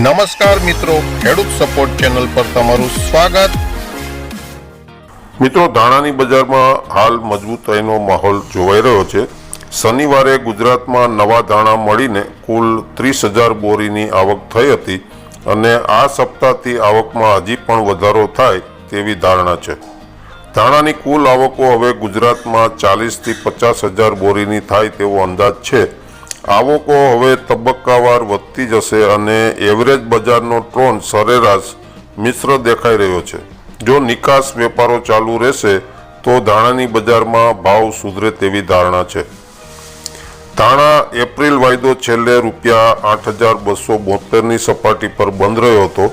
નમસ્કાર મિત્રો, ખેડૂત સપોર્ટ ચેનલ પર તમારું સ્વાગત। મિત્રો, ધાણાની બજારમાં હાલ મજબૂતાઈનો માહોલ જોવાઈ રહ્યો છે। શનિવારે ગુજરાતમાં નવા ધાણા મળીને કુલ 30,000 બોરીની આવક થઈ હતી અને આ સપ્તાહથી આવકમાં હજી પણ વધારો થાય તેવી ધારણા છે। ધાણાની કુલ આવકો હવે ગુજરાતમાં 40,000 થી 50,000 બોરીની થાય તેવો અંદાજ છે। આવકો હવે તબક્કાવાર વધતી જશે અને એવરેજ બજારનો ટ્રેન્ડ સરેરાશ મિશ્ર દેખાઈ રહ્યો છે। જો નિકાસ વેપારો ચાલુ રહેશે તો ધાણાની બજારમાં ભાવ સુધરે તેવી ધારણા છે। ધાણા એપ્રિલ વાયદો છેલ્લે ₹8,272ની સપાટી પર બંધ રહ્યો હતો।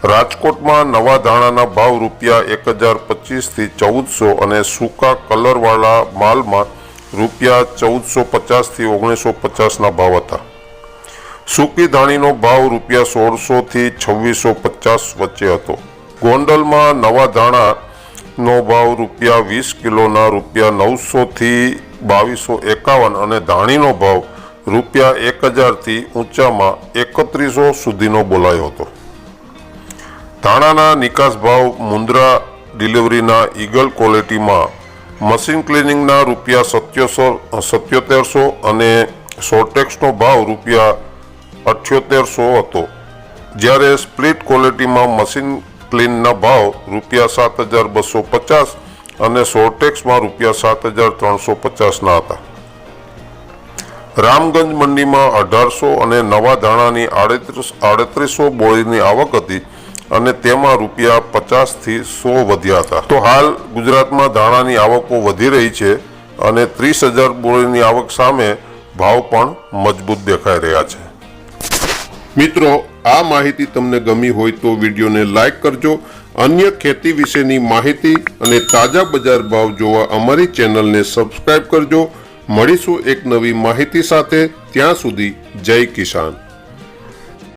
રાજકોટમાં નવા ધાણાના ભાવ ₹1,025થી 1,400 અને સૂકા કલરવાળા માલમાં ₹1,450થી 1,950ના ભાવ હતા। સૂકી ધાણીનો ભાવ ₹1,600થી 2,650 વચ્ચે હતો। ગોંડલમાં નવા ધાણાનો ભાવ ₹20 કિલોના ₹900થી 2,251 અને ધાણીનો ભાવ ₹1,000થી ઊંચામાં 3,100 સુધીનો બોલાયો હતો। ધાણાના નિકાસ ભાવ મુન્દ્રા ડિલિવરીના ઈગલ ક્વોલિટીમાં મશીન ક્લિનિંગના ₹7700 અને સોર્ટેક્સનો ભાવ ₹7800 હતો, જ્યારે સ્પ્લિટ ક્વોલિટીમાં મશીન ક્લીનના ભાવ ₹7,250 અને સોર્ટેક્સમાં ₹7,350ના હતા। રામગંજ મંડીમાં 1,800 અને નવા ધાણાની 3,800 બોરીની આવક હતી અને તેમાં ₹50થી 100 વધ્યા હતા। તો હાલ ગુજરાતમાં ધાણાની આવકો વધી રહી છે અને 30,000 બોરીની આવક સામે ભાવ પણ મજબૂત દેખાઈ રહ્યા છે। મિત્રો, આ માહિતી તમને ગમી હોય તો વિડીયોને લાઈક કરજો। અન્ય ખેતી વિશેની માહિતી અને તાજા બજાર ભાવ જોવા અમારી ચેનલને સબસ્ક્રાઇબ કરજો। મળીશું એક નવી માહિતી સાથે। ત્યાં સુધી જય કિસાન।